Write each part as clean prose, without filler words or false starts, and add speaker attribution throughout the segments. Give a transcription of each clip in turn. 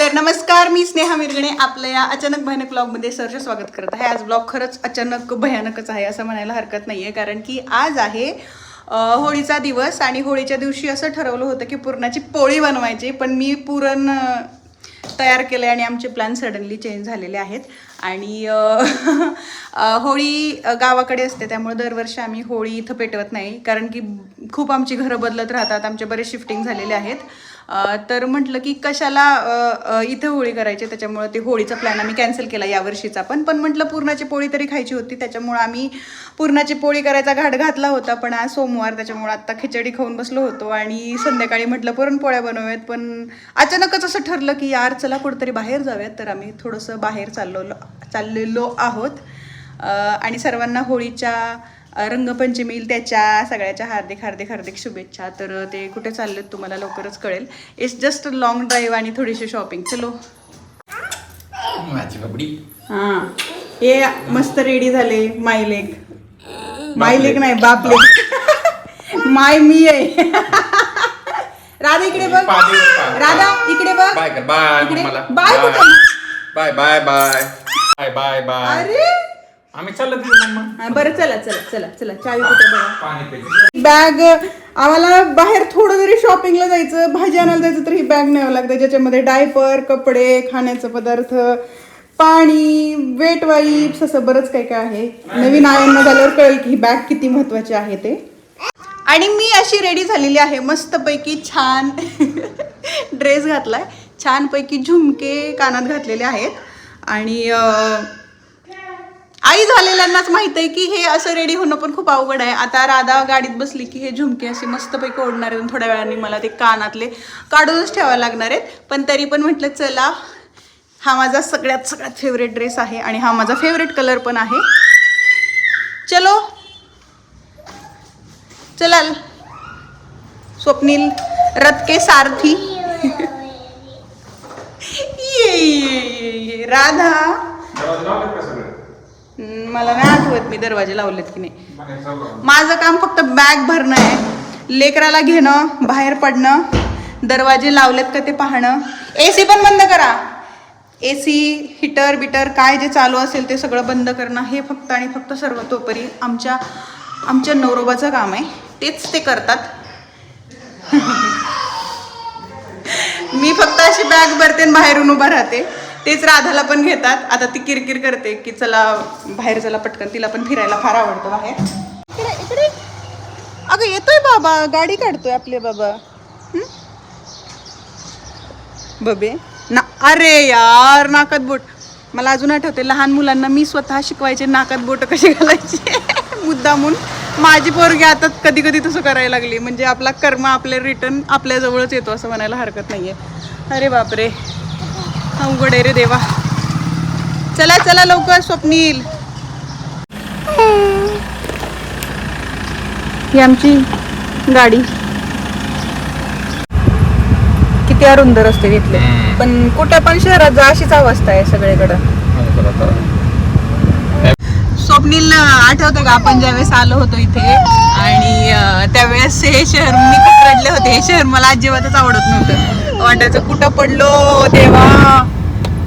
Speaker 1: तर नमस्कार, मी स्नेहा मिरगणे आपल्या या अचानक भयानक ब्लॉगमध्ये सहर्ष स्वागत करत आहे. आज ब्लॉग खरंच अचानक भयानकच आहे असं म्हणायला हरकत नाही आहे, कारण की आज आहे होळीचा दिवस आणि होळीच्या दिवशी असं ठरवलं होतं की पुरणाची पोळी बनवायची, पण मी पुरण तयार केलं आणि आमचे प्लॅन सडनली चेंज झालेले आहेत. आणि होळी गावाकडे असते, त्यामुळे दरवर्षी आम्ही होळी इथं पेटवत नाही, कारण की खूप आमची घरं बदलत राहतात, आमचे बरेच शिफ्टिंग झालेले आहेत. तर म्हटलं की कशाला इथं होळी करायची, त्याच्यामुळे ते होळीचा प्लॅन आम्ही कॅन्सल केला यावर्षीचा. पण म्हटलं पुरणाची पोळी तरी खायची होती, त्याच्यामुळे आम्ही पुरणाची पोळी करायचा घाट घातला होता. पण आज सोमवार, त्याच्यामुळे आत्ता खिचडी खाऊन बसलो होतो आणि संध्याकाळी म्हटलं पुरणपोळ्या बनवूयात. पण अचानकच असं ठरलं की यार चला कुठंतरी बाहेर जाऊयात, तर आम्ही थोडंसं बाहेर चाललेलो आहोत. आणि सर्वांना होळीच्या रंगपंचमी त्याच्या सगळ्याच्या हार्दिक हार्दिक हार्दिक शुभेच्छा. तर ते कुठे चाललेत तुम्हाला लवकरच कळेल. इट्स जस्ट लॉंग ड्राईव्ह आणि थोडीशी शॉपिंग. चलो. हां, हे मस्त रेडी झाले. मायलेक नाही, बापलेक. माय मी आहे. राधा इकडे बघ, राधा इकडे बघ. Bye bye
Speaker 2: bye bye bye bye bye bye.
Speaker 1: अरे
Speaker 2: आम्ही चाललो मम्मा.
Speaker 1: बरं, चला चला चला चला. चावी कुठे बघा. बॅग आम्हाला बाहेर थोडं जरी शॉपिंगला जायचं, भाजी आणायला जायचं, तर ही बॅग न्यावं लागतं, ज्याच्यामध्ये डायपर, कपडे, खाण्याचे पदार्थ, पाणी, वेट वाईप्स, असं बरंच काय काय आहे. नवीन आयन झाल्यावर कळेल की ही बॅग किती महत्वाची आहे ते. आणि मी अशी रेडी झालेली आहे, मस्तपैकी छान ड्रेस घातलाय, छानपैकी झुमके कानात घातलेले आहेत. आणि आई झालेल्यांनाच माहित आहे की हे असं रेडी होणं पण खूप अवघड आहे. आता राधा गाडीत बसली की हे झुमके असे मस्तपैकी ओढणार आहेत, थोड्या वेळाने मला ते कानातले काढूनच ठेवायला लागणार आहेत. पण तरी पण म्हटलं चला, हा माझा सगळ्यात फेवरेट ड्रेस आहे आणि हा माझा फेवरेट कलर पण आहे. चलो चलाल. स्वप्नील रथ के सारथी. ये राधा, मला नाही आठवत मी दरवाजे लावलेत की नाही. माझं काम फक्त बॅग भरणं आहे, लेकराला घेणं, बाहेर पडणं, दरवाजे लावलेत का ते पाहणं. एसी पण बंद करा. एसी, हिटर बिटर काय जे चालू असेल ते सगळं बंद करणं, हे फक्त आणि फक्त सर्वतोपरी आमच्या नवरोबाचं काम आहे. तेच ते करतात. मी फक्त अशी बॅग भरते आणि बाहेरून उभा राहते. तेच राधाला पण घेतात. आता ती किरकिर करते की चला बाहेर, चला पटकन. तिला पण फिरायला फार आवडतं बाहेर. इकडे इकडे. अगं येतोय बाबा, गाडी काढतोय आपले बाबा. बबे ना. अरे यार, नाकात बोट. मला अजून आठवते लहान मुलांना मी स्वतः शिकवायचे नाकात बोट कशी घालायची मुद्दामून. माझी पोरगी आता कधी कधी तसं करायला लागली. म्हणजे आपला कर्म आपल्या रिटर्न आपल्या जवळच येतो असं म्हणायला हरकत नाहीये. अरे बापरे, अवघड आहे रे देवा. चला चला लवकर. स्वप्नील, ही आमची गाडी. किती अरुंद रस्ते घेतले, पण कुठे पण शहरात जा अशीच अवस्था आहे सगळीकडं. स्वप्नील आठवतं का आपण ज्यावेळेस आलो होतो इथे, आणि त्यावेळेस हे शहर मी खूप रडले होते. हे शहर मला अजिबातच आवडत नव्हतं. वाटायचं कुठं पडलो देवा.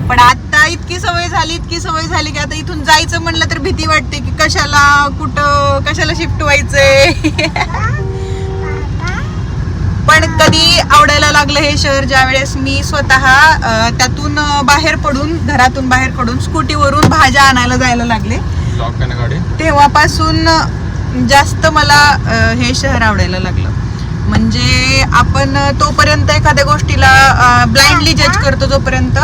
Speaker 1: पण आता इतकी सवय झाली की आता इथून जायचं म्हणलं तर भीती वाटते की कशाला शिफ्ट व्हायचंय. पण कधी आवडायला लागलं हे शहर ज्यावेळेस मी स्वतः त्यातून घरातून बाहेर पडून स्कूटीवरून भाज्या आणायला जायला लागले, तेव्हापासून जास्त मला हे शहर आवडायला लागलं. म्हणजे आपण तोपर्यंत एखाद्या गोष्टीला ब्लाइंडली जज करतो, जोपर्यंत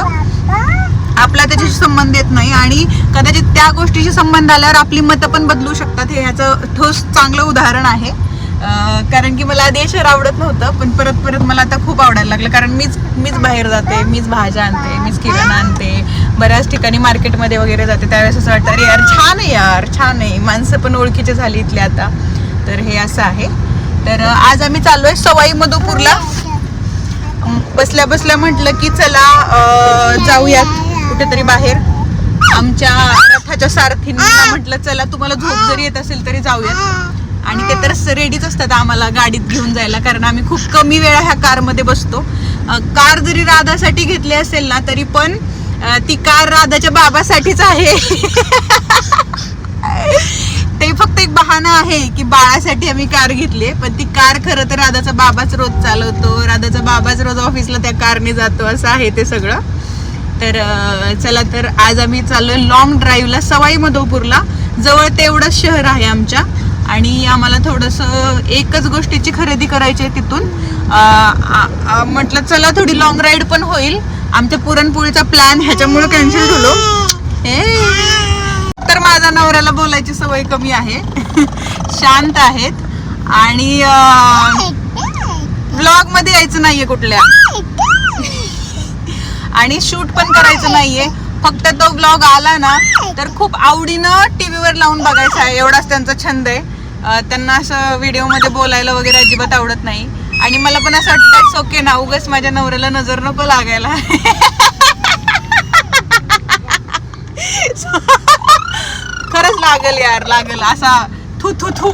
Speaker 1: आपला त्याच्याशी संबंध येत नाही, आणि कदाचित त्या गोष्टीशी संबंध आल्यावर आपली मतं पण बदलू शकतात. हे ह्याचं ठोस चांगलं उदाहरण आहे. कारण की मला आधी हे शहर आवडत नव्हतं, पण परत मला आता खूप आवडायला लागलं. कारण मीच बाहेर जाते, मीच भाज्या आणते, मीच किराणा आणते, बऱ्याच ठिकाणी मार्केटमध्ये वगैरे जाते. त्यावेळेस असं वाटतं अरे यार छान आहे, माणसं पण ओळखीचे झाली इथले आता. तर हे असं आहे. तर आज आम्ही चाललोय सवाई माधोपूरला. बसल्या म्हटलं की चला जाऊयात कुठेतरी बाहेर. आमच्या रथाच्या सारथींना म्हटलं चला तुम्हाला झोप जरी येत असेल तरी जाऊयात. आणि ते तर रेडीच असतात आम्हाला गाडीत घेऊन जायला, कारण आम्ही खूप कमी वेळा ह्या कारमध्ये बसतो. कार जरी राधासाठी घेतली असेल ना तरी पण ती कार राधाच्या बाबासाठीच आहे. ते फक्त एक बहाणा आहे की बाळासाठी आम्ही कार घेतली, पण ती कार खरं तर राधाचा बाबाच रोज चालवतो, राधाचा बाबाच रोज ऑफिसला त्या कारने जातो, असं आहे ते सगळं. तर चला, तर आज आम्ही चाललोय लॉंग ड्राईव्हला सवाई माधोपूरला. जवळ तेवढंच शहर आहे आमच्या आणि आम्हाला थोडंसं एकच गोष्टीची खरेदी करायची आहे तिथून. म्हटलं चला थोडी लॉंग राईड पण होईल. आमच्या पुरणपोळीचा प्लॅन ह्याच्यामुळे कॅन्सल झालो. तर माझ्या नवऱ्याला बोलायची सवय कमी आहे, शांत आहेत आणि व्लॉग मध्ये यायचं नाहीये कुठल्या आणि शूट पण करायचं नाहीये. फक्त तो ब्लॉग आला ना तर खूप आवडीनं टीव्हीवर लावून बघायचा आहे, एवढाच त्यांचा छंद आहे. त्यांना असं व्हिडिओ मध्ये बोलायला वगैरे अजिबात आवडत नाही आणि मला पण असं वाटतं ओके ना, उगाच माझ्या नवऱ्याला नजर नको लागायला. खरंच लागल यार, लागल असा थू थू थू.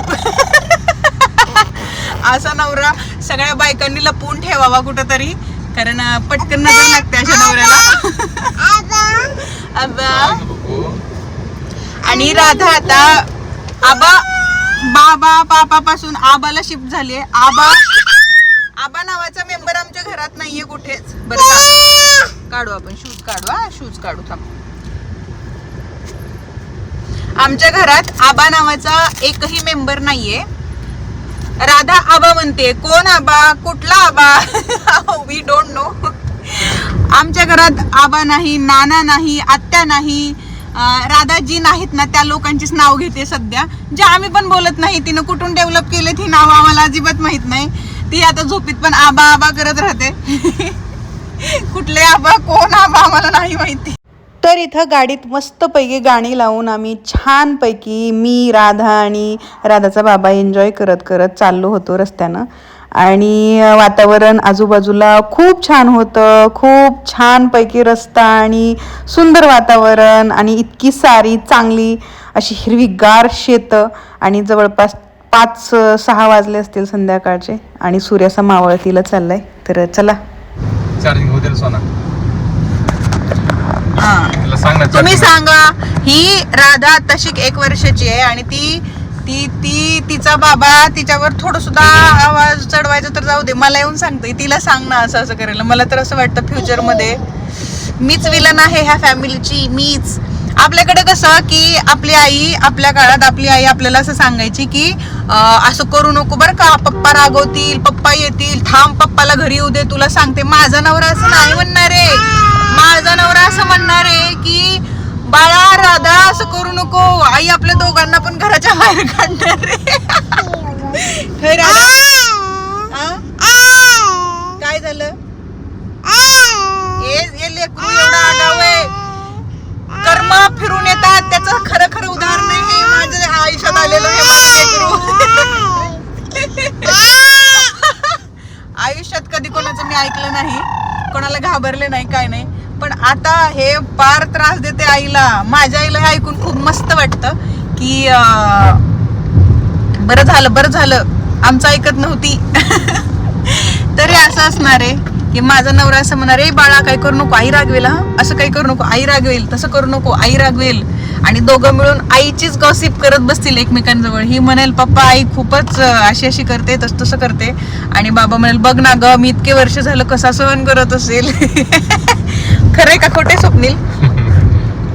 Speaker 1: असा नवरा सगळ्या बायकांनी लपवून ठेवावा कुठंतरी, कारण पटकन नजर लागते अशा नवऱ्याला. आणि राधा आता आबा बाबा पापा पासून आबाला शिफ्ट झाली आहे. आबा नावाचा मेंबर आमच्या घरात नाहीये कुठेच. बरं काढू आपण शूज काढू, शूज काढू थांब. आमच्या घरात आबा नावाचा एकही मेंबर नाहीये. राधा आबा म्हणते, कोण आबा, कुठला आबा, वी डोंट नो. आमच्या घरात आबा नाही, नाना नाही, आत्या नाही. राधा जी नाहीत ना त्या लोकांचीच नाव घेते सध्या, जे आम्ही पण बोलत नाही. तिनं कुठून डेव्हलप केले ती नाव आम्हाला अजिबात माहित नाही. ती आता झोपीत पण आबा आबा करत राहते. कुठले आबा, कोण आबा आम्हाला नाही माहिती. तर इथं गाडीत मस्तपैकी गाणी लावून आम्ही छानपैकी मी, राधा आणि राधाचा बाबा एन्जॉय करत करत चाललो होतो रस्त्यानं. आणि वातावरण आजूबाजूला खूप छान होतं, खूप छानपैकी रस्ता आणि सुंदर वातावरण आणि इतकी सारी चांगली अशी हिरवीगार शेतं आणि जवळपास 5-6 वाजले असतील संध्याकाळचे आणि सूर्य असा मावळतीला चाललाय. तर चला
Speaker 2: चार्जिंग होतील सोना.
Speaker 1: तुम्ही सांगा, ही राधा तशी 1 वर्षाची आहे आणि तिचा बाबा तिच्यावर थोडं सुद्धा आवाज चढवायचा तर जाऊ दे, मला येऊन सांगते तिला सांग ना असं असं करायला. मला तर असं वाटतं फ्युचर मध्ये मीच विलन आहे ह्या फॅमिलीची, मीच. आपल्याकडे कसं की आपली आई, आपल्या काळात आपली आई आपल्याला असं सांगायची की असं करू नको बरं का, पप्पा रागवतील, पप्पा येतील, थांब पप्पाला घरी येऊ दे, तुला सांगते. माझा नवरा असं नाही म्हणणार आहे. माझा नवरा असं म्हणणार आहे की बाळा राधा असं करू नको, आई आपल्या दोघांना पण घराच्या बाहेर काढणार आहे. काय झालं? हे लेकरू एवढा आगाऊ आहे. कर्म फिरून येतात, त्याचं खरं खरं उदाहरण आहे हे माझ्या आयुष्यात आलेलं हे माझं लेकरू. आयुष्यात कधी कोणाचं मी ऐकलं नाही, कोणाला घाबरले नाही, काय नाही. पण आता हे फार त्रास देते आईला. माझ्या आईला हे ऐकून खूप मस्त वाटतं की बरं झालं आमचं ऐकत नव्हती. तरी असं असणार आहे की माझा नवरा असं म्हणणार, ए बाळा काय करू नको, आई रागवेल, हा असं काही करू नको, आई रागवेल, तसं करू नको, आई रागवेल. आणि दोघं मिळून आईचीच गॉसिप करत बसतील एकमेकांजवळ. ही म्हणेल पप्पा आई खूपच अशी करते, तसं करते. आणि बाबा म्हणेल बघ ना ग, मी इतके वर्ष झालं कसा सहन करत असेल. खरंय का खोटे स्वप्नील?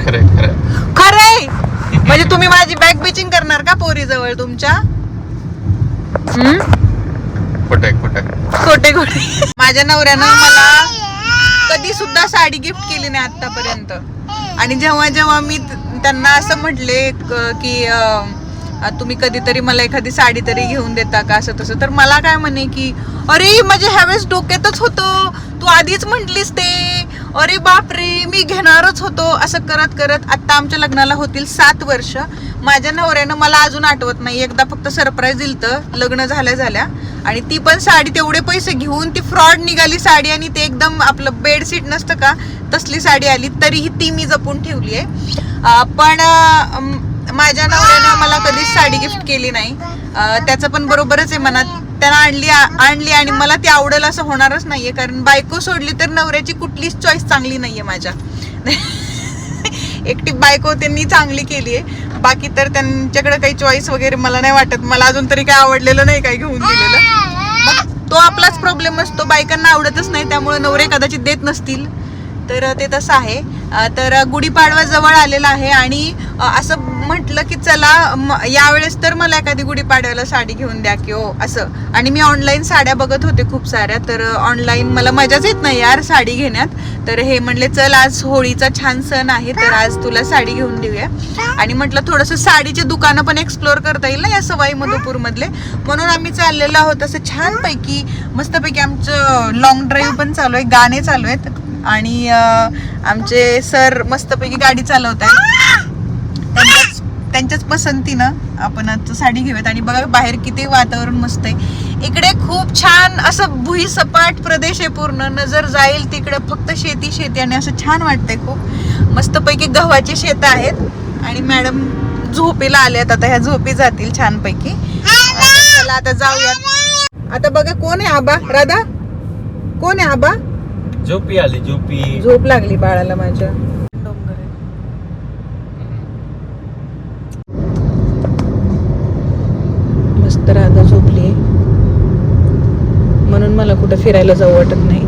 Speaker 1: खरंय. म्हणजे तुम्ही माझी बॅक बिचिंग करणार का पोरी जवळ तुमच्या? खोटे. माझ्या नवऱ्यानं मला कधी सुद्धा साडी गिफ्ट केली नाही आतापर्यंत. आणि जेव्हा मी त्यांना असं म्हटले की तुम्ही कधीतरी मला एखादी साडी तरी घेऊन देता का असं तसं, तर मला काय म्हणे की अरे माझ्या ह्यावेळेस डोक्यातच होतं, तू आधीच म्हटलीस ते, अरे बापरे मी घेणारच होतो. असं करत करत आता आमच्या लग्नाला होतील 7 वर्ष. माझ्या नवऱ्यानं मला अजून आठवत नाही, एकदा फक्त सरप्राईज दिलतं लग्न झाल्या आणि ती पण साडी तेवढे पैसे घेऊन ती फ्रॉड निघाली साडी आणि ते एकदम आपलं बेडशीट नसतं का तसली साडी आली. तरीही ती मी जपून ठेवली आहे. पण माझ्या नवऱ्यानं मला कधीच साडी गिफ्ट केली नाही. त्याचं पण बरोबरच आहे मनात त्यानं आणली आणि मला ती आवडेल असं होणारच नाहीये, कारण बायको सोडली तर नवऱ्याची कुठलीच चॉईस चांगली नाहीये माझ्या. एकटी बायको त्यांनी चांगली केली आहे, बाकी तर त्यांच्याकडे काही चॉईस वगैरे मला नाही वाटत. मला अजून तरी काय आवडलेलं नाही, काय घेऊन दिलेलं. मग तो आपलाच प्रॉब्लेम असतो, बायकांना आवडतच नाही, त्यामुळे नवरे कदाचित देत नसतील. तर ते तसं आहे. तर गुढीपाडवा जवळ आलेला आहे आणि असं म्हटलं की चला यावेळेस तर मला एखादी गुढीपाडव्याला साडी घेऊन द्या की हो असं. आणि मी ऑनलाईन साड्या बघत होते खूप साऱ्या, तर ऑनलाईन मला मजाच येत नाही यार साडी घेण्यात. तर हे म्हणले चल आज होळीचा छान सण आहे, तर आज तुला साडी घेऊन देऊया. आणि म्हटलं थोडंसं साडीचे दुकानं पण एक्सप्लोअर करता येईल ना या सवाई माधोपूर मधले, म्हणून आम्ही चाललेलो आहोत असं छानपैकी मस्तपैकी. आमचं लॉंग ड्राईव्ह पण चालू आहे, गाणे चालू आहेत आणि आमचे सर मस्तपैकी गाडी चालवत आहेत. त्यांच्याच पसंतीनं आपण आता साडी घेऊयात. आणि बघा बाहेर किती वातावरण मस्त आहे. इकडे खूप छान असं भुईसपाट प्रदेश आहे, पूर्ण नजर जाईल तिकडे फक्त शेती आणि असं छान वाटतंय खूप. मस्तपैकी गव्हाची शेतं आहेत आणि मॅडम झोपेला आल्यात, आता ह्या झोपी जातील छानपैकी. चला आता जाऊयात. आता बघा कोण आहे आबा, राधा कोण आहे आबा?
Speaker 2: झोपी आली, झोपी.
Speaker 1: झोप लागली बाळाला माझ्या. मस्त राधा झोपली, म्हणून मला कुठं फिरायला जाऊ वाटत नाही,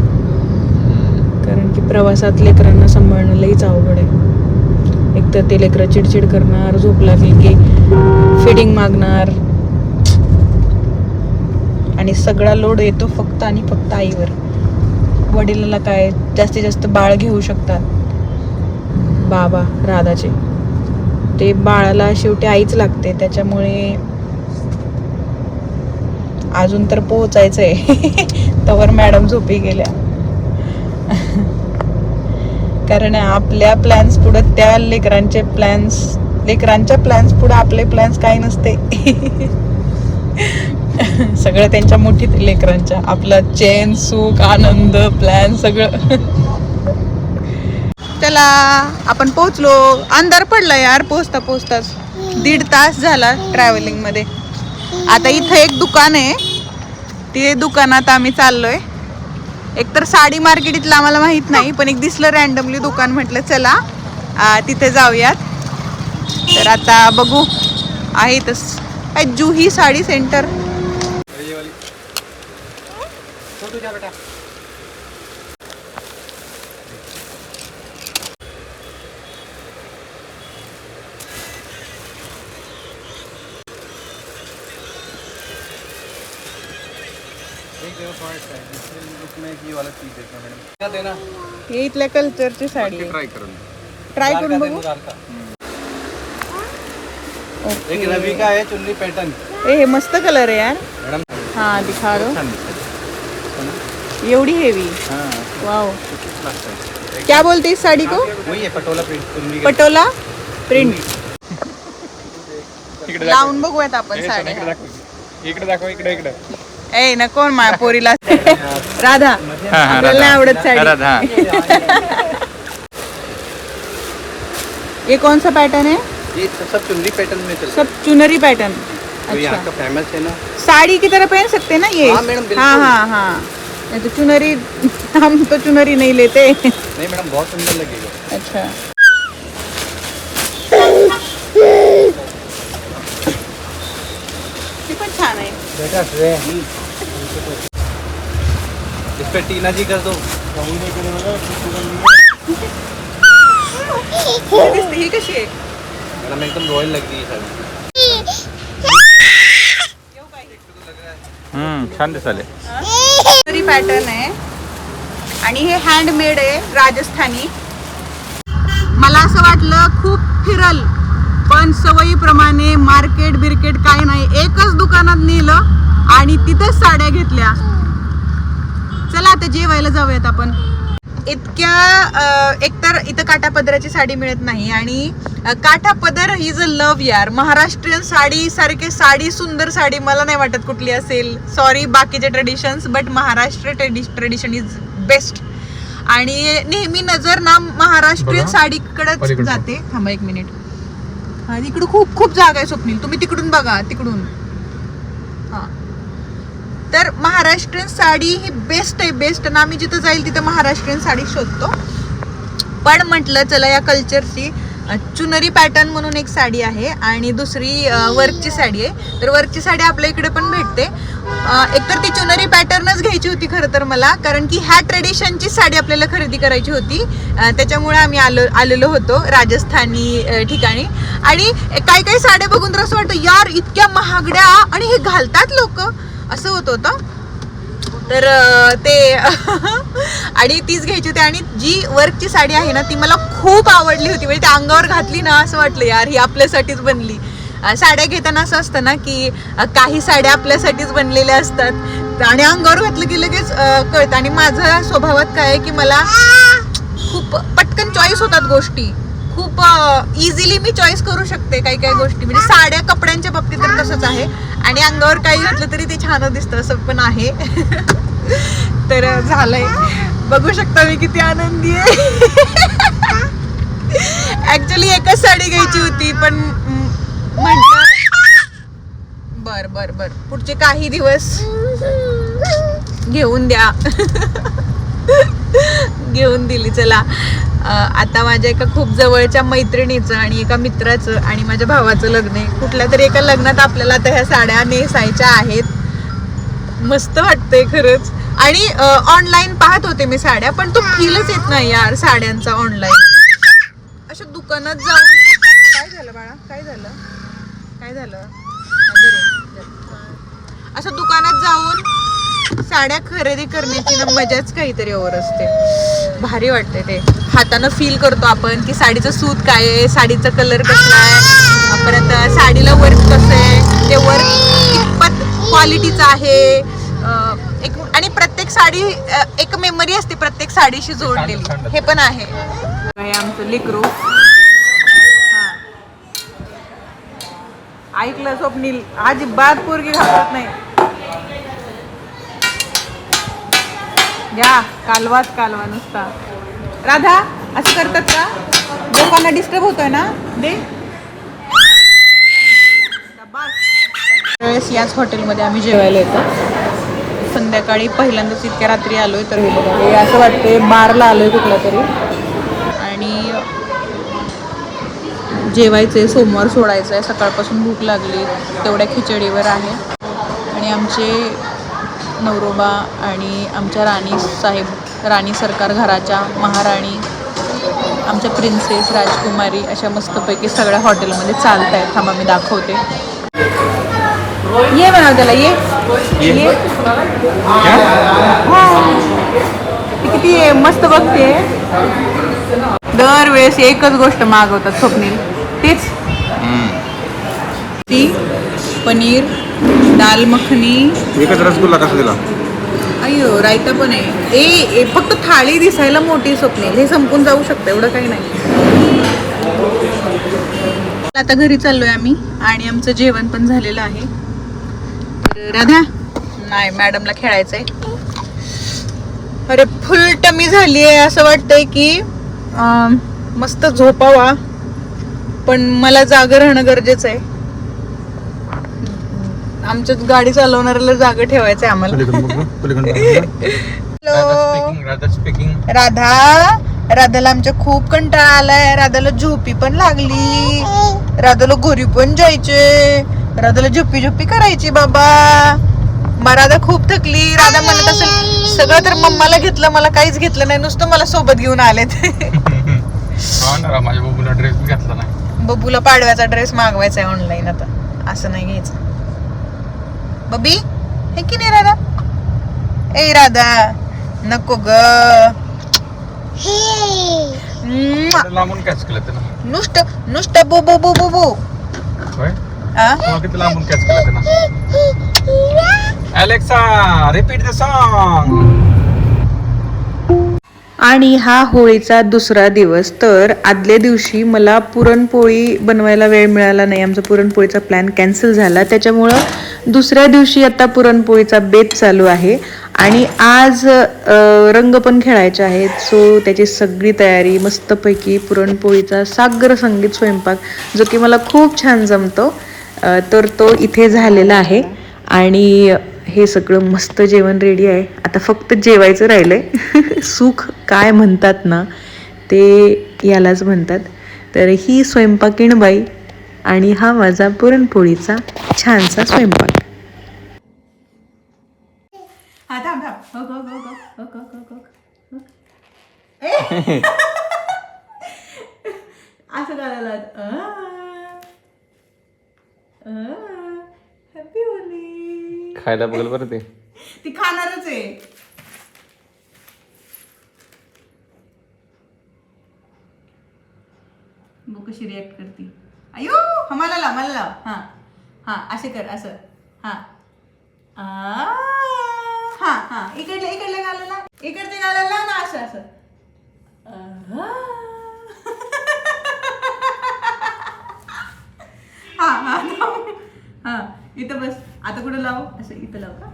Speaker 1: कारण की प्रवासात लेकरांना सांभाळणं लईच अवघड आहे. एक तर ते लेकरं चिडचिड करणार, झोप लागली की फिडिंग मागणार आणि सगळा लोड येतो फक्त आणि फक्त आईवर. वडिलांना काय जास्तीत जास्त बाळ घेऊ शकतात बाबा राधाचे, ते बाळाला शेवटी आईच लागते. त्याच्यामुळे अजून तर पोहोचायचंय तवर मॅडम झोपी गेल्या. कारण आपल्या प्लॅन्स पुढे त्या लेकरांच्या प्लॅन्स पुढे आपले प्लॅन्स काही नसते. सगळं त्यांच्या मुठीत लेकरांच्या. आपला चैन सुख आनंद प्लॅन सगळं. चला आपण पोहोचलो. अंधार पडला यार पोहोचताच. 1.5 तास झाला ट्रॅव्हलिंग मध्ये. आता इथं एक दुकान आहे, ते दुकानात आम्ही चाललोय. एकतर साडी मार्केट इथलं आम्हाला माहित नाही, पण एक दिसलं रॅन्डमली दुकान, म्हटलं चला तिथे जाऊयात. तर आता बघू आहे इथं जुही साडी सेंटर. हे इथल्या कल्चरची साडी आहे. ट्राय करून बघू.
Speaker 3: एक रवि का है चुन्नी पैटर्न.
Speaker 1: हे मस्त कलर आहे यार.
Speaker 3: मैडम
Speaker 1: हाँ दिखा दो. एवढी हेवी. वाव. क्या बोलते इस साड़ी को?
Speaker 3: वही है पटोला प्रिंट.
Speaker 1: पटोला प्रिंट. लावून बघूयात आपण साड्या.
Speaker 2: इकडे दाखव, इकडे.
Speaker 1: ए न कोण माझ्या पोरीला राधा आपल्याला नाही आवडत साडी. ये कौन सा पैटर्न है?
Speaker 3: ये सब चुनरी पैटर्न में चलता
Speaker 1: सब चुनरी पैटर्न.
Speaker 3: है. तो यहाँ का फेमस है ना.
Speaker 1: साड़ी की तरह पहन सकते हैं ना ये?
Speaker 3: हाँ मैडम, बिल्कुल.
Speaker 1: हाँ. नहीं तो चुनरी हम तो चुनरी नहीं लेते.
Speaker 3: नहीं मैडम बहुत सुंदर लगेगा.
Speaker 1: अच्छा. ती पण छान आहे.
Speaker 3: बेटा इस पे टीना जी कर दो.
Speaker 1: ही कशी आहे?
Speaker 3: मैडम एकदम रॉयल लग रही है साड़ी.
Speaker 2: छान दिसाले.
Speaker 1: चुनरी पॅटर्न आहे आणि हे हँडमेड आहे, राजस्थानी. मला असं वाटलं खूप फिरल, पण सवयीप्रमाणे मार्केट बिरकेट काय नाही, एकच दुकानात नेलं आणि तिथेच साड्या घेतल्या. चला आता जेवायला जाऊयात आपण. इतक्या एकतर इथं काठापदराची साडी मिळत नाही आणि काठापदर इज अ लव्ह यार. महाराष्ट्रीयन साडी सारखे साडी, सुंदर साडी मला नाही वाटत कुठली असेल. सॉरी बाकीचे traditions, but Maharashtra tradition is best. आणि नेहमी नजर ना महाराष्ट्रीयन साडीकडेच जाते. थांबा 1 मिनिट. हा इकडं खूप खूप जागा आहे स्वप्नील, तुम्ही तिकडून बघा, तिकडून. हा तर महाराष्ट्रीयन साडी ही बेस्ट आहे, बेस्ट ना. आम्ही जिथं जाईल तिथं महाराष्ट्रीयन साडी शोधतो. पण म्हटलं चला या कल्चरची चुनरी पॅटर्न म्हणून एक साडी आहे आणि दुसरी वर्कची साडी आहे. तर वर्कची साडी आपल्या इकडे पण भेटते. एकतर ती चुनरी पॅटर्नच घ्यायची होती खरं तर मला, कारण की ह्या ट्रेडिशनची साडी आपल्याला खरेदी करायची होती. त्याच्यामुळे आम्ही आलेलो होतो राजस्थानी ठिकाणी. आणि काही काही साड्या बघून तर असं वाटतं यार इतक्या महागड्या आणि हे घालतात लोक, असं होतं. तर ते आणि तीच घ्यायची होती. आणि जी वर्कची साडी आहे ना ती मला खूप आवडली होती. म्हणजे त्या अंगावर घातली ना असं वाटलं यार ही आपल्यासाठीच बनली. साड्या घेताना असं असतं ना की काही साड्या आपल्यासाठीच बनलेल्या असतात आणि अंगावर घातलं की लगेच कळतं. आणि माझ्या स्वभावात काय आहे की मला खूप पटकन चॉईस होतात गोष्टी, खूप इझिली मी चॉईस करू शकते काही काही गोष्टी. म्हणजे साड्या कपड्यांच्या बाबतीत तर तसंच आहे आणि अंगावर काही घातलं तरी ते छान दिसतं असं पण आहे. तर झालंय, बघू शकता मी किती आनंदी आहे. ऍक्च्युली एकच साडी घ्यायची होती पण म्हटलं बर पुढचे काही दिवस घेऊन द्या. घेऊन दिली. चला आता माझ्या एका खूप जवळच्या मैत्रिणीचं आणि एका मित्राचं आणि माझ्या भावाचं लग्न आहे. कुठल्या तरी एका लग्नात आपल्याला आता ह्या साड्या नेसायच्या आहेत. मस्त वाटतंय खरंच. आणि ऑनलाईन पाहत होते मी साड्या, पण तो फीलच येत नाही यार साड्यांचा ऑनलाईन. अशा दुकानात जाऊन काय झालं बाळा, काय झालं असं दुकानात जाऊन साड्या खरेदी करण्याची ना मजाच काहीतरी और असते. भारी वाटते ते. हातानं फील करतो आपण की साडीचं सूत काय आहे, साडीचा कलर कसला आहे, परत साडीला वर्क कसं आहे, ते वर्क कितपत क्वालिटीचं आहे. आणि प्रत्येक साडी एक मेमरी असते प्रत्येक साडीशी जोडलेली, हे पण आहे. आमचं लेकरू ऐकलं स्वप्नील, अजिबात पोरगी घालत नाही. घ्या कालवा नुसता. राधा असं करतात का? लोकांना डिस्टर्ब होतोय ना. दे. वेळेस याच हॉटेलमध्ये आम्ही जेवायला येतो. संध्याकाळी पहिल्यांदाच इतक्या रात्री आलोय. तर हे बघा हे असं वाटतंय बारला आलोय कुठला तरी. आणि जेवायचंय, सोमवार सोडायचं आहे. सकाळपासून भूक लागली, तेवढ्या खिचडीवर आहे. आणि आमचे नवरोबा आणि आमच्या राणी सरकार घराच्या महाराणी, आमच्या प्रिन्सेस राजकुमारी अशा मस्तपैकी सगळ्या हॉटेलमध्ये चालत आहेत. थांबा मी दाखवते. ये म्हणाव त्याला, ये किती मस्त बघते. दरवेळेस एकच गोष्ट मागवतात स्वप्नील, तेच ती पनीर दाल मखनी.
Speaker 2: एकच रसगुल्ला कसा दिला?
Speaker 1: अय्यो रायता पण आहे. ए फक्त थाळी दिसायला मोठी स्वप्नील, हे संपून जाऊ शकतं, एवढं काही नाही. आता घरी चाललोय आम्ही आणि आमचं जेवण पण झालेलं आहे. राधा नाही, मॅडमला खेळायचंय. अरे फुल टमी झाली आहे, असं वाटतंय की मस्त झोपावा, पण मला जागं राहणं गरजेचं आहे. आमच्या गाडी चालवणाऱ्याला जागा ठेवायचं आहे आम्हाला. राधाला आमच्या खूप कंटाळा आलाय. राधाला झोपी पण लागली, राधाला घरी पण जायचे, राधाला झोपी करायची बाबा. मग राधा खूप थकली. राधा म्हणत असेल सगळं तर मम्माला घेतलं, मला काहीच घेतलं नाही, नुसतं मला सोबत घेऊन आलेत.
Speaker 3: माझ्या बबूला ड्रेस घेतला नाही.
Speaker 1: बबूला पाडव्याचा ड्रेस मागवायचा आहे ऑनलाईन. आता असं नाही घ्यायचं. बबी हे की नाही राधा? ए राधा नको ग.
Speaker 3: लांबून कॅच केलं त्यानं.
Speaker 1: नुसतं बो बो बो बो बो.
Speaker 3: किती लांबून कॅच केलं त्यानं. Alexa repeat the song.
Speaker 1: आणि हा होळीचा दुसरा दिवस. तर आदल्या दिवशी मला पुरणपोळी बनवायला वेळ मिळाला नाही. आमचा पुरणपोळीचा प्लॅन कॅन्सल झाला. त्याच्यामुळं दुसऱ्या दिवशी आता पुरणपोळीचा बेत चालू आहे. आणि आज रंग पण खेळायचे आहेत. सो त्याची सगळी तयारी, मस्तपैकी पुरणपोळीचा साग्र संगीत स्वयंपाक जो की मला खूप छान जमतो, तर तो इथे झालेला आहे. आणि हे सगळं मस्त जेवण रेडी आहे. आता फक्त जेवायचं राहिलंय. सुख काय म्हणतात ना ते यालाच म्हणतात. तर ही स्वयंपाकीण बाई आणि हा माझा पुरणपोळीचा छानसा स्वयंपाक. असं करायला हॅपी होली.
Speaker 3: खायला बघल बरं ते.
Speaker 1: ती खाणारच आहे. बघ कशी रिॲक्ट करते. अयो मला लाव. हा हा असे कर असं. हा हा हा इकडल्या गालाला इकडच्या गालाला ना असं असं. हा हा हा इथं बस. आता कुठं लावू? असं इथं लावू का?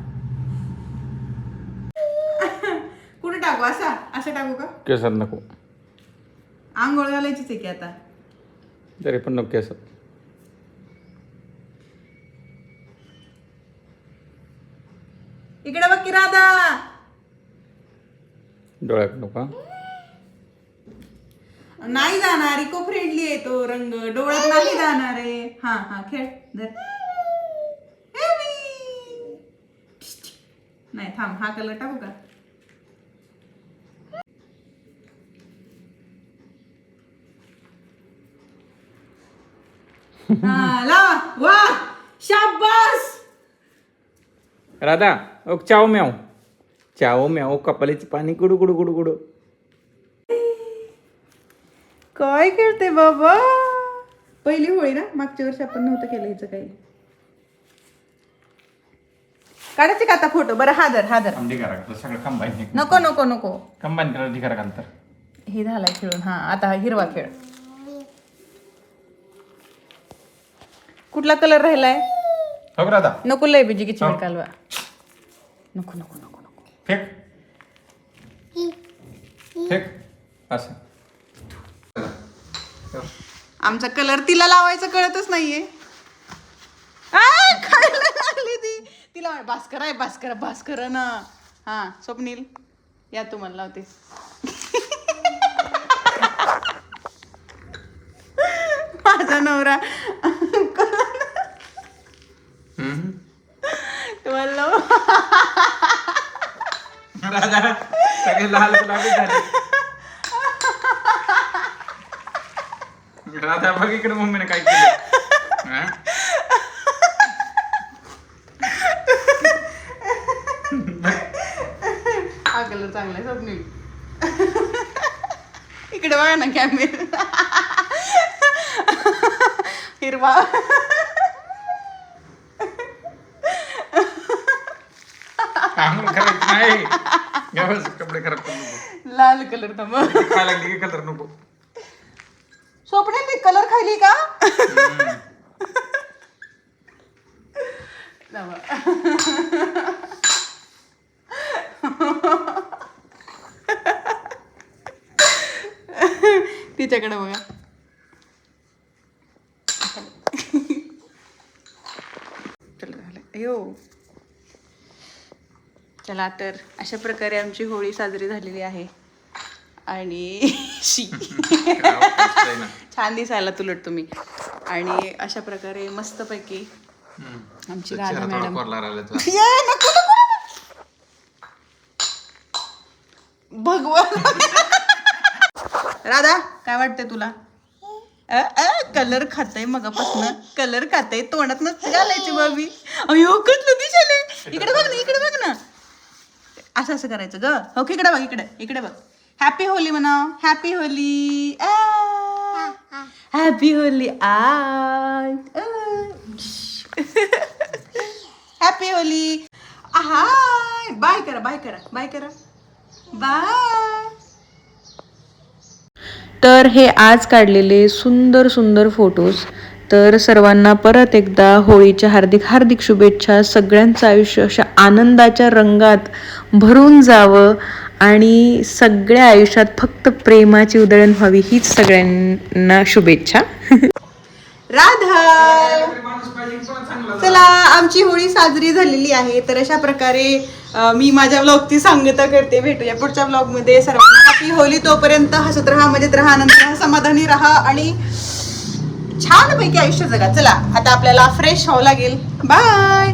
Speaker 1: कुठं टाकू? असं टाकू का?
Speaker 3: केसर नको.
Speaker 1: आंघोळ घालायचीच आहे की आता.
Speaker 3: तरी पण नको केसर.
Speaker 1: इकडे बघ की राधा.
Speaker 3: डोळ्यात नको.
Speaker 1: नाही जाणार. इको फ्रेंडली आहे तो रंग. डोळ्यात नाही जाणार आहे. हा हा खेळ धर. नाही थांब. हा कलर टाकू का? लावा. वा शाबास.
Speaker 3: राधा ओ चाव म्याव. चाव म्याव. कपालीचं पाणी कुडू कुडू कुडू कुडू.
Speaker 1: काय खेळते बाबा. पहिली होळी ना. मागच्या वर्षी आपण नव्हतं केलं हिचं काही. काढायचे का आता फोटो? बरं हादर
Speaker 3: सगळं कंबाईन.
Speaker 1: नको नको नको.
Speaker 3: कंबाईन करा ढिगारा घाल तर.
Speaker 1: हे झालाय खेळून. हा आता हिरवा खेळ. कुठला कलर राहिलाय?
Speaker 3: हो राधा.
Speaker 1: नको लय बिजी किचन कालवा. नको नको नको नको.
Speaker 3: फेक फेक असं.
Speaker 1: आमचा कलर तिला लावायचं कळतच नाहीये. खायला लागली ती. तिला भास्कर ना. हा स्वप्नील या तुम्हाला लावते. माझा नवरा तुम्हाला लाव.
Speaker 3: राधा सगळे लाल गुलाबी झाले. राधा बघ इकडे मम्मीने काय केलं.
Speaker 1: हा कलर चांगला आहे स्वप्नील. इकडे बघा ना कॅमेरा. हिरवा.
Speaker 3: आंघोळ करायचं नाही. व्यवस्थित कपडे खराब करू नको.
Speaker 1: लाल कलर तर मग
Speaker 3: खायला लागली की कलर नको.
Speaker 1: स्वप्नील ती कलर खायली का? तिच्याकडे बघा. चला झालं. अयो चला तर अशा प्रकारे आमची होळी साजरी झालेली आहे. आणि छान दिसायला तुलट तुम्ही. आणि अशा प्रकारे मस्तपैकी आमची राधा मॅडम. भगवान. राधा काय वाटतंय तुला? कलर खाताय मगापासून. कलर खाताय तोंडात नसते घालायची बाबी. अयो कसलं दिसायले. इकडे बघ ना. इकडे बघ ना. असं असं करायचं ग. हो इकडे बघ. इकडे बघ. हॅपी होली म्हणा. Happy Holi. Happy Holi. Happy Holi. Hi bye करा. बाय. तर हे आज काढलेले सुंदर सुंदर फोटोज. तर सर्वांना परत एकदा होळीच्या हार्दिक शुभेच्छा. सगळ्यांचं आयुष्य अशा आनंदाच्या रंगात भरून जावं आणि सगळ्या आयुष्यात फक्त प्रेमाची उधळण व्हावी हीच सगळ्यांना शुभेच्छा. राधा. चला आमची होळी साजरी झालेली आहे. तर अशा प्रकारे मी माझ्या ब्लॉगची सांगता करते. भेटूया पुढच्या ब्लॉग मध्ये. सर्वांना हॅपी होळी. तोपर्यंत हसत राहा, मजेत राहा, आनंद राहा, समाधानी राहा आणि छानपैकी आयुष्य जगा. चला आता आपल्याला फ्रेश व्हावं लागेल. बाय.